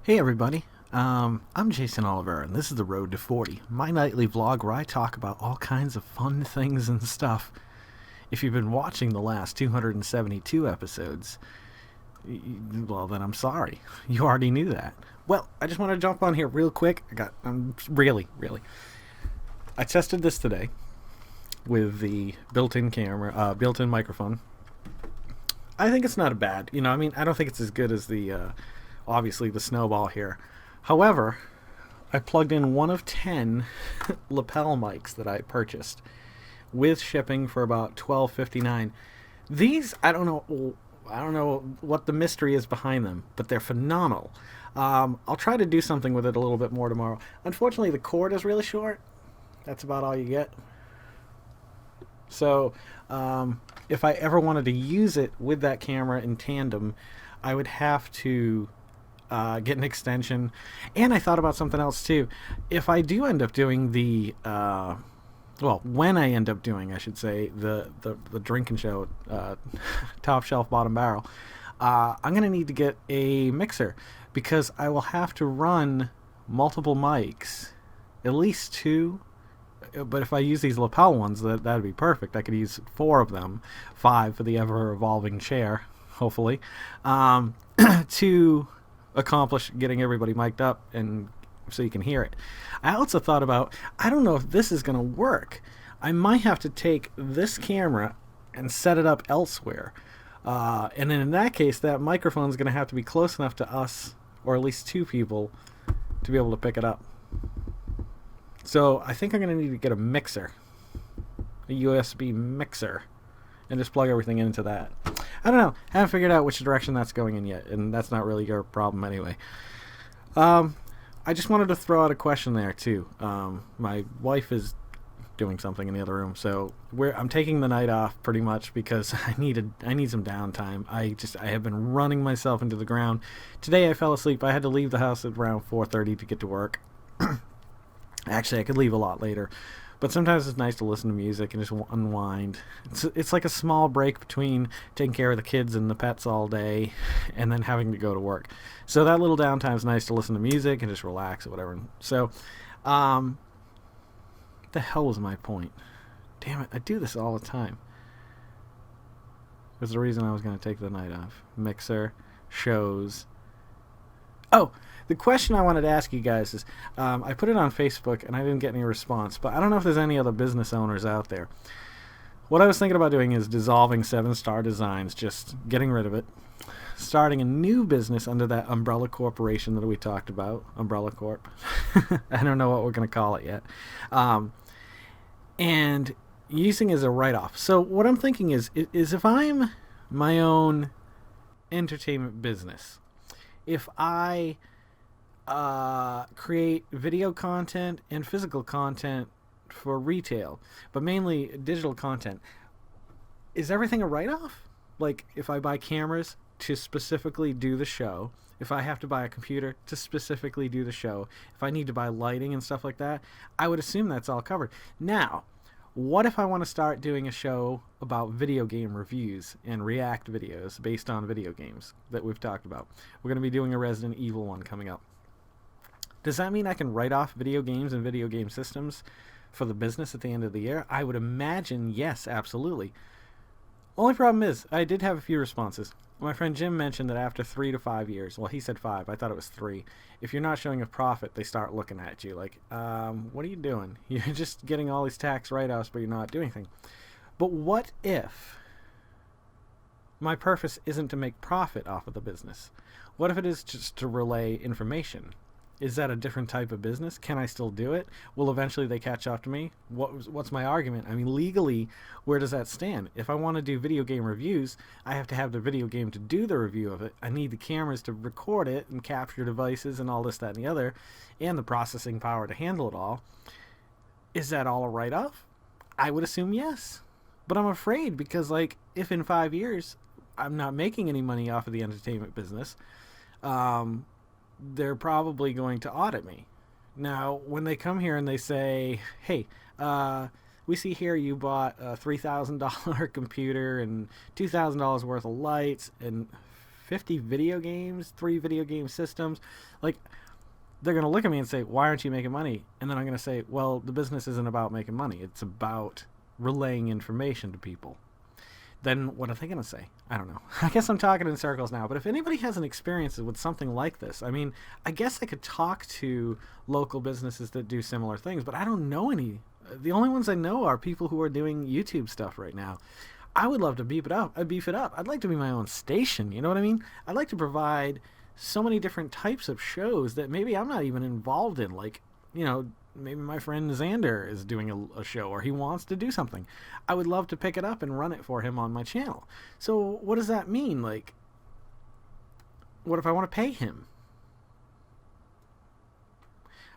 Hey everybody, I'm Jason Oliver, and this is The Road to 40, my nightly vlog where I talk about all kinds of fun things and stuff. If you've been watching the last 272 episodes, well then I'm sorry, you already knew that. Well, I just want to jump on here real quick. Really. I tested this today with the built-in camera, built-in microphone. I think it's not bad. I don't think it's as good as obviously the Snowball here. However, I plugged in one of 10 lapel mics that I purchased with shipping for about $12.59. These, I don't know what the mystery is behind them, but they're phenomenal. I'll try to do something with it a little bit more tomorrow. Unfortunately, the cord is really short. That's about all you get. So, if I ever wanted to use it with that camera in tandem, I would have to get an extension. And I thought about something else too. If I do end up doing when I end up doing, I should say, the drinking show, Top Shelf Bottom Barrel, I'm going to need to get a mixer because I will have to run multiple mics, at least two. But if I use these lapel ones, that'd be perfect. I could use four of them, five for the ever-evolving chair, hopefully, to accomplish getting everybody mic'd up and so you can hear it. I also thought about, I don't know if this is going to work. I might have to take this camera and set it up elsewhere. And then in that case, that microphone is going to have to be close enough to us, or at least two people, to be able to pick it up. So I think I'm going to need to get a mixer, a USB mixer, and just plug everything into that. I don't know. Haven't figured out which direction that's going in yet, and that's not really your problem anyway. I just wanted to throw out a question there too. My wife is doing something in the other room, so I'm taking the night off pretty much because I need some downtime. I have been running myself into the ground. Today I fell asleep. I had to leave the house at around 4:30 to get to work. Actually, I could leave a lot later, but sometimes it's nice to listen to music and just unwind. It's like a small break between taking care of the kids and the pets all day and then having to go to work. So that little downtime is nice to listen to music and just relax or whatever. So, the hell was my point? Damn it, I do this all the time. There's the reason I was going to take the night off. Mixer, shows. Oh, the question I wanted to ask you guys is, I put it on Facebook and I didn't get any response, but I don't know if there's any other business owners out there. What I was thinking about doing is dissolving 7-Star Designs, just getting rid of it, starting a new business under that umbrella corporation that we talked about, Umbrella Corp. I don't know what we're going to call it yet. And using it as a write-off. So what I'm thinking is if I'm my own entertainment business, if I create video content and physical content for retail, but mainly digital content, is everything a write-off? Like, if I buy cameras to specifically do the show, if I have to buy a computer to specifically do the show, if I need to buy lighting and stuff like that, I would assume that's all covered. Now, what if I want to start doing a show about video game reviews and react videos based on video games that we've talked about? We're going to be doing a Resident Evil one coming up. Does that mean I can write off video games and video game systems for the business at the end of the year? I would imagine yes, absolutely. Only problem is, I did have a few responses. My friend Jim mentioned that after 3 to 5 years, well, he said 5, I thought it was 3, if you're not showing a profit, they start looking at you like, what are you doing? You're just getting all these tax write-offs, but you're not doing anything. But what if my purpose isn't to make profit off of the business? What if it is just to relay information? Is that a different type of business? Can I still do it? Will eventually they catch up to me? What's my argument? I mean, legally, where does that stand? If I want to do video game reviews, I have to have the video game to do the review of it. I need the cameras to record it and capture devices and all this, that, and the other, and the processing power to handle it all. Is that all a write-off? I would assume yes. But I'm afraid because, like, if in 5 years I'm not making any money off of the entertainment business, they're probably going to audit me. Now, when they come here and they say, hey, we see here you bought a $3,000 computer and $2,000 worth of lights and 50 video games, 3 video game systems. Like, they're going to look at me and say, why aren't you making money? And then I'm going to say, well, the business isn't about making money. It's about relaying information to people. Then what are they going to say? I don't know. I guess I'm talking in circles now. But if anybody has an experience with something like this, I mean, I guess I could talk to local businesses that do similar things, but I don't know any. The only ones I know are people who are doing YouTube stuff right now. I would love to beef it up. I'd like to be my own station. You know what I mean? I'd like to provide so many different types of shows that maybe I'm not even involved in. Like, you know, maybe my friend Xander is doing a show, or he wants to do something. I would love to pick it up and run it for him on my channel. So what does that mean? Like, what if I want to pay him?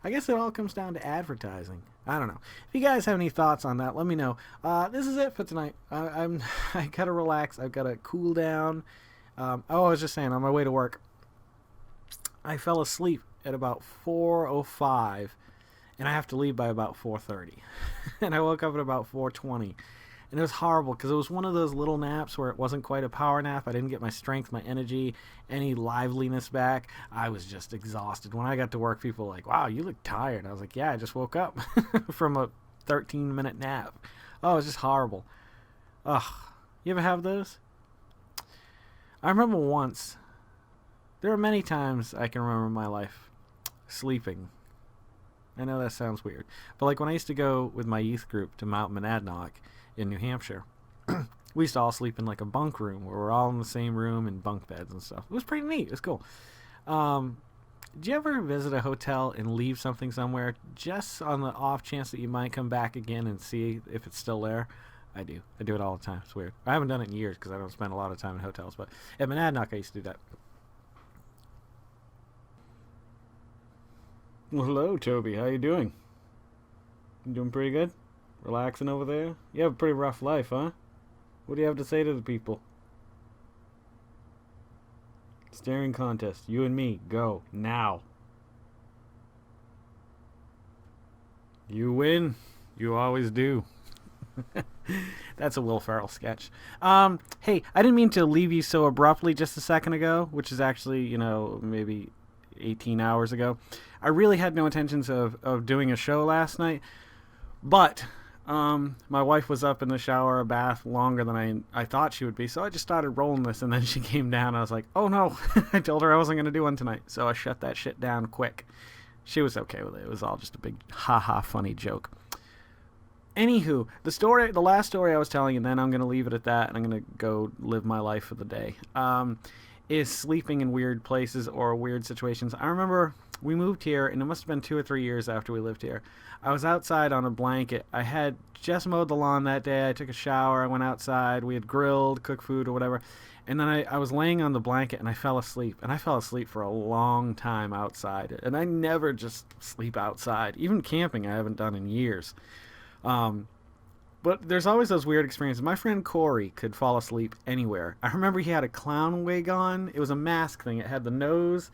I guess it all comes down to advertising. I don't know. If you guys have any thoughts on that, let me know. This is it for tonight. I gotta relax. I've gotta cool down. I was just saying, on my way to work, I fell asleep at about 4:05, and I have to leave by about 4:30. And I woke up at about 4:20. And it was horrible because it was one of those little naps where it wasn't quite a power nap. I didn't get my strength, my energy, any liveliness back. I was just exhausted. When I got to work, people were like, wow, you look tired. I was like, yeah, I just woke up from a 13-minute nap. Oh, it was just horrible. Ugh. You ever have those? I remember once, there are many times I can remember in my life sleeping. I know that sounds weird. But like when I used to go with my youth group to Mount Monadnock in New Hampshire, we used to all sleep in like a bunk room where we're all in the same room in bunk beds and stuff. It was pretty neat. It was cool. Do you ever visit a hotel and leave something somewhere just on the off chance that you might come back again and see if it's still there? I do. I do it all the time. It's weird. I haven't done it in years because I don't spend a lot of time in hotels. But at Monadnock, I used to do that. Well, hello, Toby. How you doing? You doing pretty good? Relaxing over there? You have a pretty rough life, huh? What do you have to say to the people? Staring contest. You and me. Go. Now. You win. You always do. That's a Will Ferrell sketch. Hey, I didn't mean to leave you so abruptly just a second ago, which is actually, you know, maybe 18 hours ago. I really had no intentions of doing a show last night, but my wife was up in the shower or bath longer than I thought she would be, so I just started rolling this, and then she came down, and I was like, oh no. I told her I wasn't going to do one tonight, so I shut that shit down quick. She was okay with it. It was all just a big ha-ha funny joke. Anywho, the last story I was telling, and then I'm going to leave it at that, and I'm going to go live my life for the day, is sleeping in weird places or weird situations. I remember we moved here, and it must have been 2 or 3 years after we lived here. I was outside on a blanket. I had just mowed the lawn that day. I took a shower. I went outside. We had grilled, cooked food or whatever. And then I was laying on the blanket, and I fell asleep. And I fell asleep for a long time outside. And I never just sleep outside. Even camping I haven't done in years. But there's always those weird experiences. My friend Corey could fall asleep anywhere. I remember he had a clown wig on. It was a mask thing. It had the nose,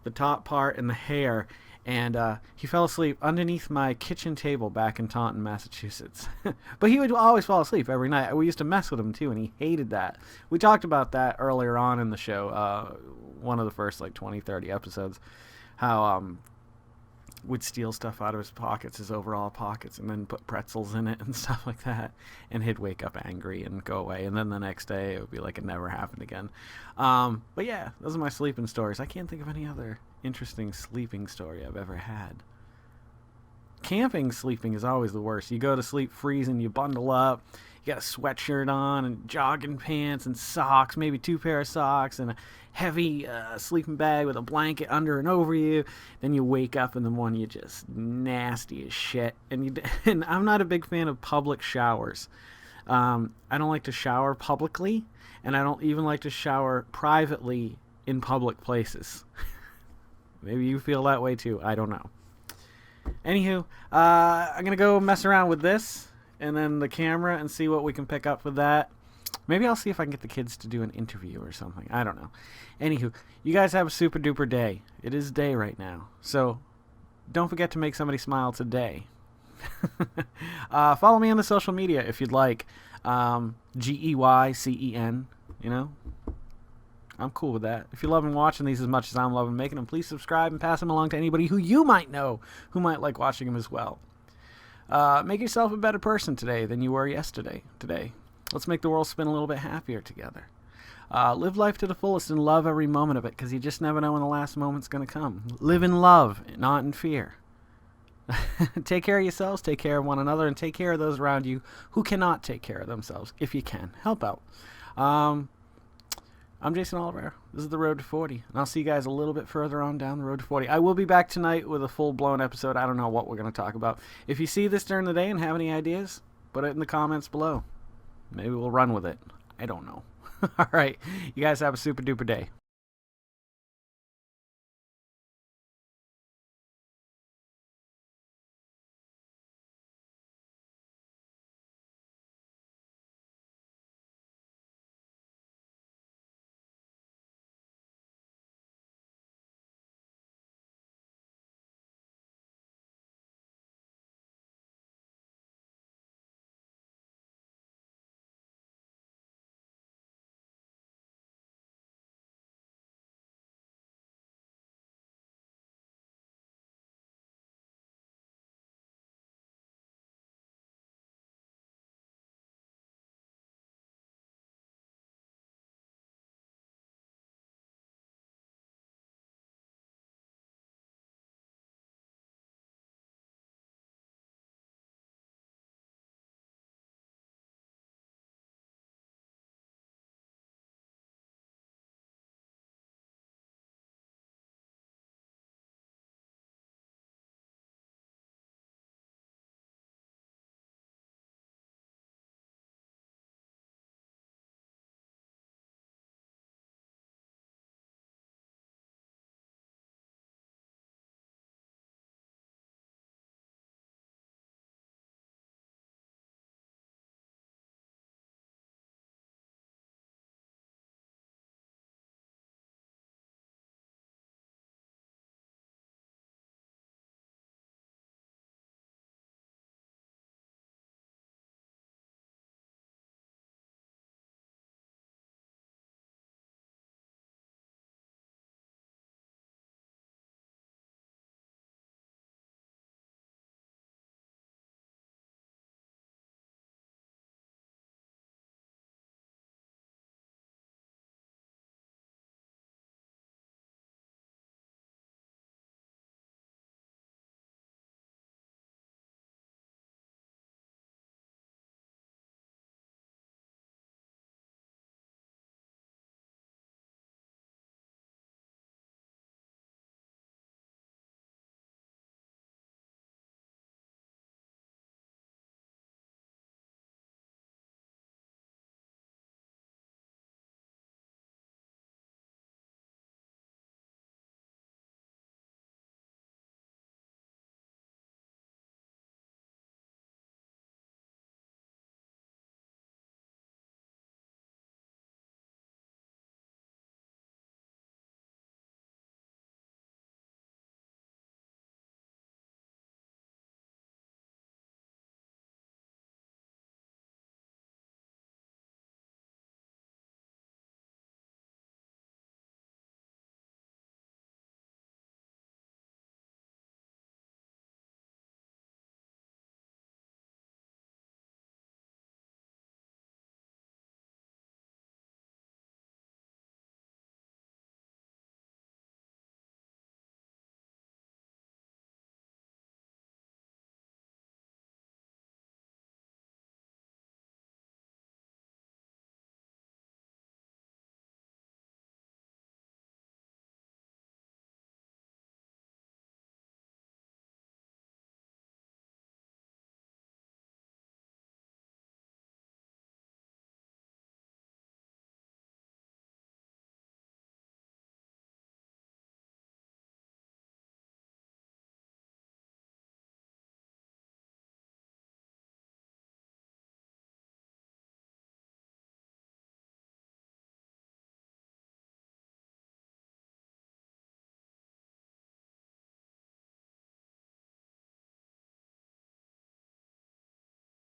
the top part, and the hair. And he fell asleep underneath my kitchen table back in Taunton, Massachusetts. But he would always fall asleep every night. We used to mess with him, too, and he hated that. We talked about that earlier on in the show, one of the first, 20, 30 episodes, how would steal stuff out of his pockets, his overall pockets, and then put pretzels in it and stuff like that. And he'd wake up angry and go away. And then the next day, it would be like it never happened again. But yeah, those are my sleeping stories. I can't think of any other interesting sleeping story I've ever had. Camping sleeping is always the worst. You go to sleep freezing, you bundle up, you got a sweatshirt on and jogging pants and socks, maybe 2 pair of socks and a heavy sleeping bag with a blanket under and over you. Then you wake up in the morning, you're just nasty as shit. And I'm not a big fan of public showers. I don't like to shower publicly, and I don't even like to shower privately in public places. Maybe you feel that way too. I don't know. Anywho, I'm going to go mess around with this and then the camera and see what we can pick up with that. Maybe I'll see if I can get the kids to do an interview or something. I don't know. Anywho, you guys have a super duper day. It is day right now. So don't forget to make somebody smile today. Follow me on the social media if you'd like. GEYCEN, you know. I'm cool with that. If you're loving watching these as much as I'm loving making them, please subscribe and pass them along to anybody who you might know who might like watching them as well. Make yourself a better person today than you were yesterday. Let's make the world spin a little bit happier together. Live life to the fullest and love every moment of it, because you just never know when the last moment's going to come. Live in love, not in fear. Take care of yourselves, take care of one another, and take care of those around you who cannot take care of themselves. If you can, help out. I'm Jason Oliver. This is The Road to 40, and I'll see you guys a little bit further on down the road to 40. I will be back tonight with a full-blown episode. I don't know what we're going to talk about. If you see this during the day and have any ideas, put it in the comments below. Maybe we'll run with it. I don't know. All right. You guys have a super-duper day.